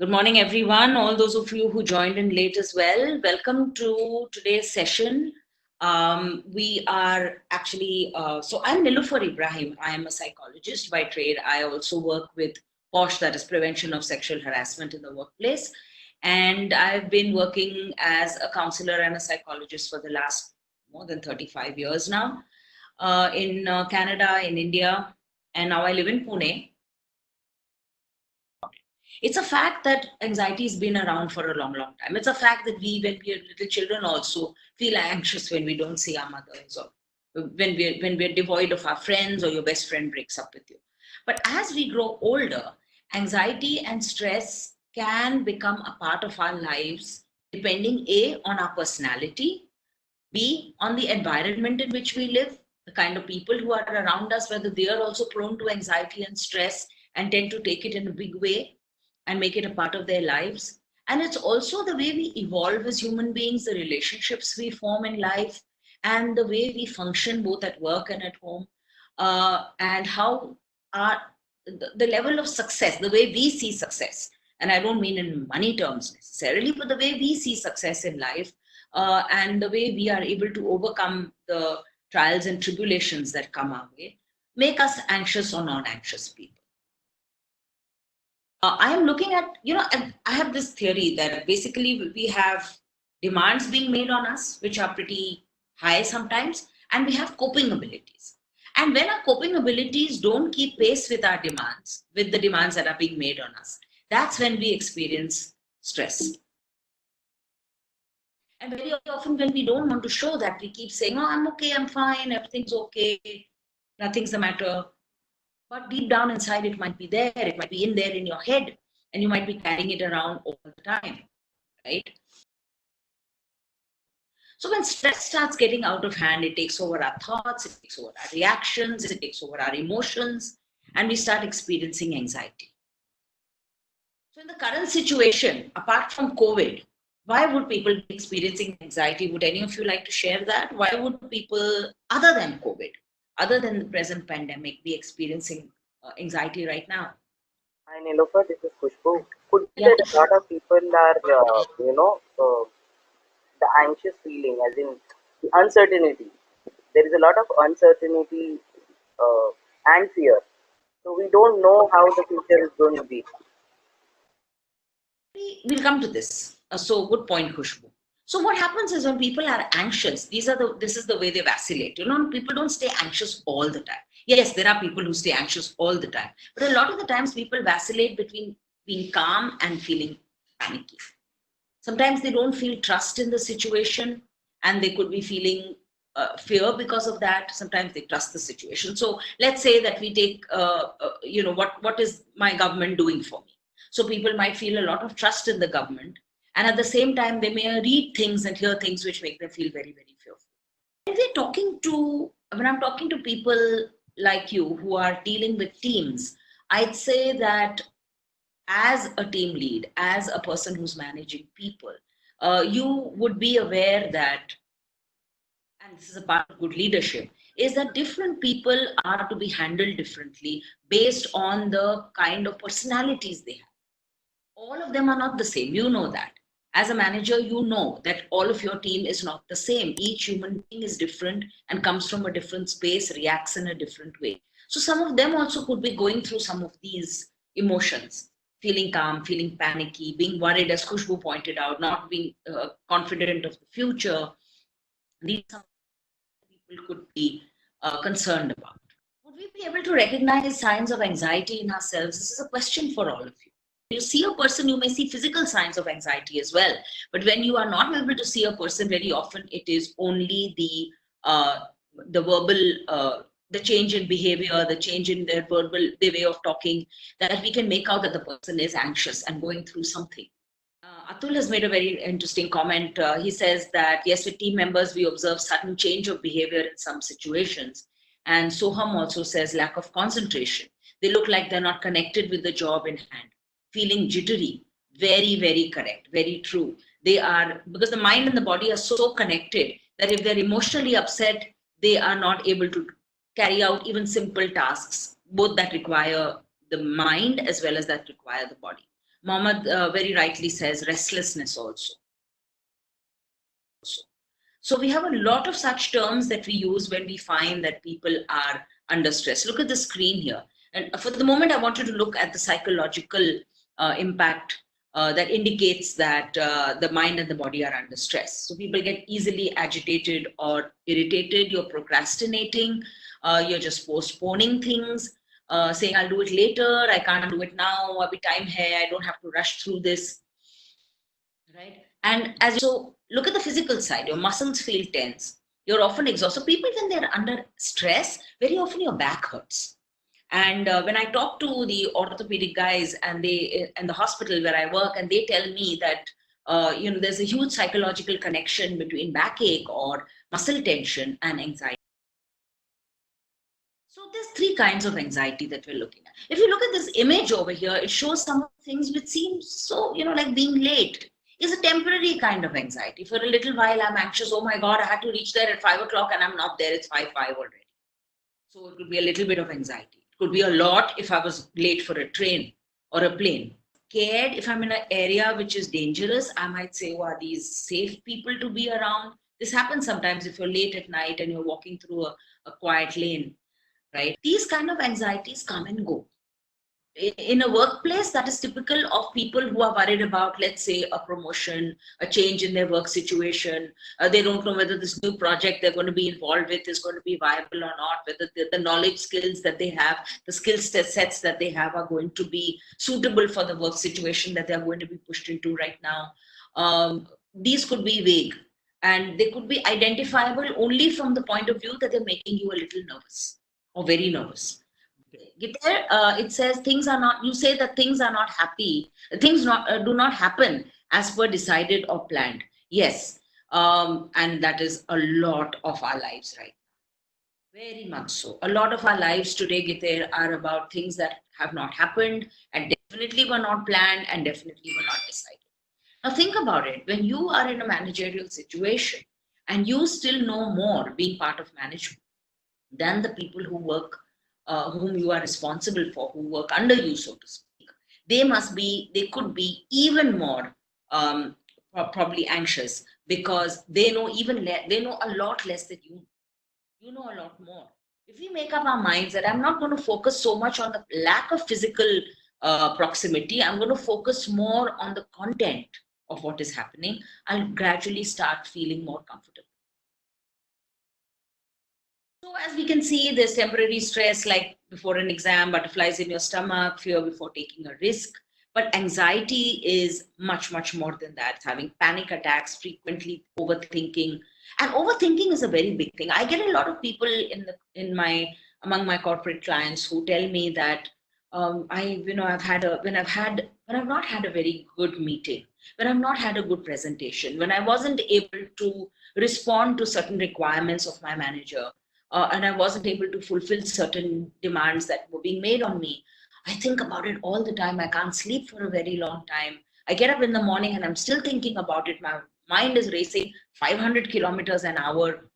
Good morning, everyone. All those of you who joined in late as well. Welcome to today's session. We are actually, I'm Niloufer Ebrahim. I am a psychologist by trade. I also work with POSH, that is Prevention of Sexual Harassment in the Workplace. And I've been working as a counselor and a psychologist for the last more than 35 years now in Canada, in India, and now I live in Pune. It's a fact that anxiety has been around for a long, long time. It's a fact that when we are little children, also feel anxious when we don't see our mothers, or when we're devoid of our friends, or your best friend breaks up with you. But as we grow older, anxiety and stress can become a part of our lives, depending A, on our personality, B, on the environment in which we live, the kind of people who are around us, whether they are also prone to anxiety and stress and tend to take it in a big way and make it a part of their lives. And it's also the way we evolve as human beings, the relationships we form in life, and the way we function both at work and at home, and how the level of success, the way we see success, and I don't mean in money terms necessarily, but the way we see success in life, and the way we are able to overcome the trials and tribulations that come our way, make us anxious or non-anxious people. I am looking at, I have this theory that basically we have demands being made on us, which are pretty high sometimes, and we have coping abilities. And when our coping abilities don't keep pace with our demands, with the demands that are being made on us, that's when we experience stress. And very often when we don't want to show that, we keep saying, oh, I'm okay, I'm fine, everything's okay, nothing's the matter. But deep down inside, it might be there, it might be in there in your head, and you might be carrying it around all the time, right? So when stress starts getting out of hand, it takes over our thoughts, it takes over our reactions, it takes over our emotions, and we start experiencing anxiety. So in the current situation, apart from COVID, why would people be experiencing anxiety? Would any of you like to share that? Why would people, other than COVID, other than the present pandemic, be experiencing anxiety right now? Hi Niloufer, this is Khushbu. Could be Yeah. that a lot of people are, the anxious feeling, as in the uncertainty. There is a lot of uncertainty and fear. So we don't know how the future is going to be. We'll come to this. So good point, Khushbu. So what happens is when people are anxious, this is the way they vacillate. People don't stay anxious all the time. Yes, there are people who stay anxious all the time, but a lot of the times people vacillate between being calm and feeling panicky. Sometimes they don't feel trust in the situation, and they could be feeling fear because of that. Sometimes they trust the situation. So let's say that we take, what is my government doing for me? So people might feel a lot of trust in the government, and at the same time, they may read things and hear things which make them feel very, very fearful. When I'm talking to people like you who are dealing with teams, I'd say that as a team lead, as a person who's managing people, you would be aware that, and this is a part of good leadership, is that different people are to be handled differently based on the kind of personalities they have. All of them are not the same. You know that. As a manager, you know that all of your team is not the same. Each human being is different and comes from a different space, reacts in a different way. So some of them also could be going through some of these emotions, feeling calm, feeling panicky, being worried, as Khushbu pointed out, not being confident of the future. These are people could be concerned about. Would we be able to recognize signs of anxiety in ourselves? This is a question for all of you. You see a person, you may see physical signs of anxiety as well. But when you are not able to see a person, very often it is only the verbal, the change in behavior, the change in their verbal, their way of talking, that we can make out that the person is anxious and going through something. Atul has made a very interesting comment. He says that, yes, with team members, we observe sudden change of behavior in some situations. And Soham also says lack of concentration. They look like they're not connected with the job in hand, feeling jittery. Very, very correct, very true. They are, because the mind and the body are so connected that if they're emotionally upset, they are not able to carry out even simple tasks, both that require the mind as well as that require the body. Mohammed very rightly says restlessness also. So we have a lot of such terms that we use when we find that people are under stress. Look at the screen here. And for the moment, I wanted to look at the psychological impact that indicates that the mind and the body are under stress. So people get easily agitated or irritated. You're procrastinating. You're just postponing things, saying, I'll do it later. I can't do it now. Abhi time hai. I don't have to rush through this. Right. And as so look at the physical side, your muscles feel tense. You're often exhausted. So people, when they're under stress, very often your back hurts. And when I talk to the orthopedic guys and they and the hospital where I work, and they tell me that there's a huge psychological connection between backache or muscle tension and anxiety. So there's three kinds of anxiety that we're looking at. If you look at this image over here, it shows some things which seem so, like being late is a temporary kind of anxiety. For a little while, I'm anxious. Oh my God, I had to reach there at 5 o'clock and I'm not there. It's 5:05 already. So it could be a little bit of anxiety. It could be a lot if I was late for a train or a plane. Scared if I'm in an area which is dangerous, I might say, oh, are these safe people to be around? This happens sometimes if you're late at night and you're walking through a quiet lane, right? These kind of anxieties come and go. In a workplace, that is typical of people who are worried about, let's say, a promotion, a change in their work situation. They don't know whether this new project they're going to be involved with is going to be viable or not, whether the knowledge skills that they have, the skill sets that they have are going to be suitable for the work situation that they're going to be pushed into right now. These could be vague, and they could be identifiable only from the point of view that they're making you a little nervous or very nervous. There, it says things are not, you say that things are not happy, things do not happen as per decided or planned. Yes, and that is a lot of our lives right now. Very much so. A lot of our lives today, Giter, are about things that have not happened and definitely were not planned and definitely were not decided. Now think about it. When you are in a managerial situation and you still know more being part of management than the people who work, whom you are responsible for, who work under you, so to speak, they could be even more probably anxious because they know they know a lot less than you. You know a lot more. If we make up our minds that I'm not going to focus so much on the lack of physical proximity, I'm going to focus more on the content of what is happening, I'll gradually start feeling more comfortable. So as we can see, there's temporary stress like before an exam, butterflies in your stomach, fear before taking a risk. But anxiety is much, much more than that. It's having panic attacks, frequently overthinking. And overthinking is a very big thing. I get a lot of people among my corporate clients who tell me that when I've not had a very good meeting, when I've not had a good presentation, when I wasn't able to respond to certain requirements of my manager, and I wasn't able to fulfill certain demands that were being made on me, I think about it all the time. I can't sleep for a very long time. I get up in the morning and I'm still thinking about it. My mind is racing 500 kilometers an hour.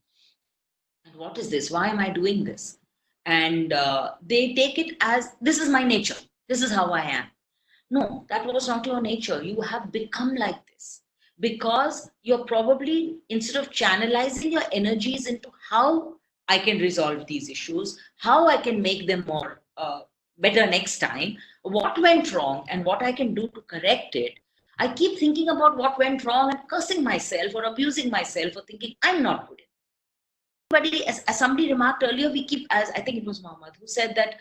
And what is this? Why am I doing this? And they take it as, this is my nature. This is how I am. No, that was not your nature. You have become like this because you're probably, instead of channelizing your energies into how I can resolve these issues, how I can make them more better next time, what went wrong and what I can do to correct it, I keep thinking about what went wrong and cursing myself or abusing myself or thinking I'm not good enough. As somebody remarked earlier, we keep, as I think it was Mohammed who said that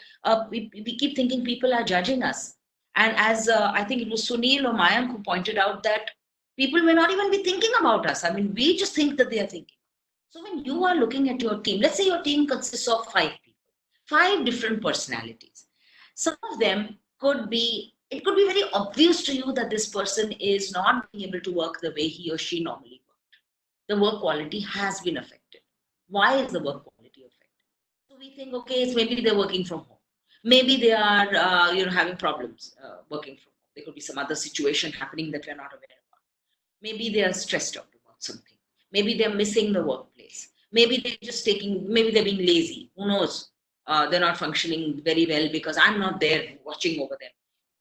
we keep thinking people are judging us. And as I think it was Sunil or Mayank who pointed out that people may not even be thinking about us. I mean, we just think that they are thinking. So when you are looking at your team, let's say your team consists of 5 people, 5 different personalities. Some of them it could be very obvious to you that this person is not being able to work the way he or she normally worked. The work quality has been affected. Why is the work quality affected? So we think, okay, it's maybe they're working from home. Maybe they are, having problems working from home. There could be some other situation happening that we're not aware about. Maybe they are stressed out about something. Maybe they're missing the workplace. Maybe maybe they're being lazy. Who knows? They're not functioning very well because I'm not there watching over them.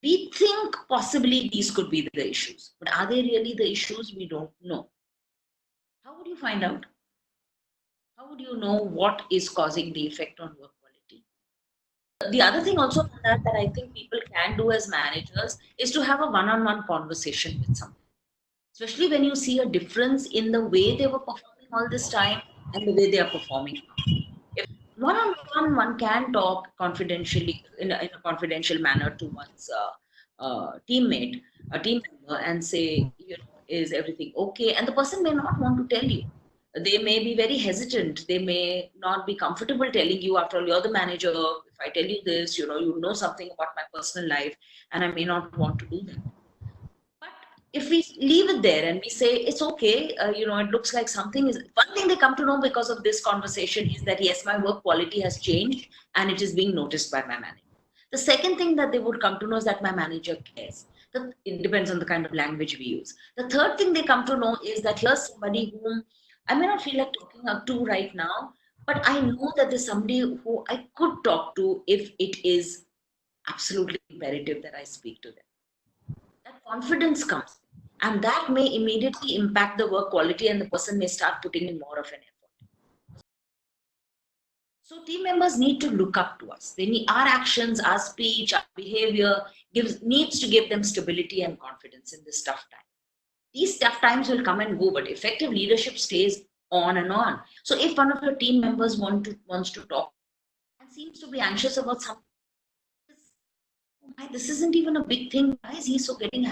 We think possibly these could be the issues, but are they really the issues? We don't know. How would you find out? How would you know what is causing the effect on work quality? The other thing also that I think people can do as managers is to have a one-on-one conversation with someone, especially when you see a difference in the way they were performing all this time and the way they are performing now. If one-on-one, one can talk confidentially in a confidential manner to one's teammate, a team member, and say, is everything okay? And the person may not want to tell you. They may be very hesitant. They may not be comfortable telling you. After all, you're the manager. If I tell you this, you know something about my personal life, and I may not want to do that. But if we leave it there and we say it's okay, it looks like something is. One thing they come to know because of this conversation is that yes, my work quality has changed and it is being noticed by my manager. The second thing that they would come to know is that my manager cares. It depends on the kind of language we use. The third thing they come to know is that here's somebody whom I may not feel like talking up to right now, but I know that there's somebody who I could talk to if it is absolutely imperative that I speak to them. That confidence comes, and that may immediately impact the work quality, and the person may start putting in more of an effort. So team members need to look up to us. They need our actions, our speech, our behavior needs to give them stability and confidence in this tough time. These tough times will come and go, but effective leadership stays on and on. So if one of your team members wants to talk and seems to be anxious about something, why this isn't even a big thing. Why is he so getting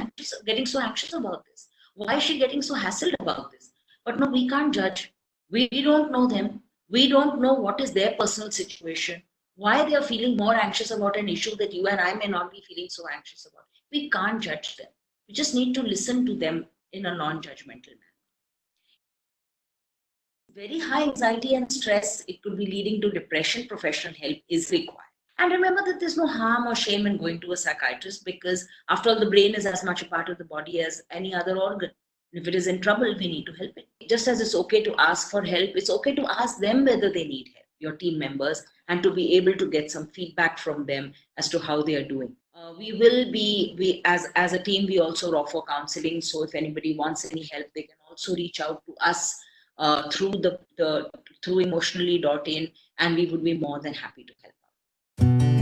so anxious about this? Why is she getting so hassled about this? But no, we can't judge. We don't know them. We don't know what is their personal situation, why they are feeling more anxious about an issue that you and I may not be feeling so anxious about. We can't judge them. We just need to listen to them in a non-judgmental manner. Very high anxiety and stress, it could be leading to depression. Professional help is required. And remember that there's no harm or shame in going to a psychiatrist, because after all, the brain is as much a part of the body as any other organ. If it is in trouble, we need to help it. Just as it's okay to ask for help, it's okay to ask them whether they need help, your team members, and to be able to get some feedback from them as to how they are doing. We as a team, we also offer counseling. So if anybody wants any help, they can also reach out to us through through emotionally.in, and we would be more than happy to help out.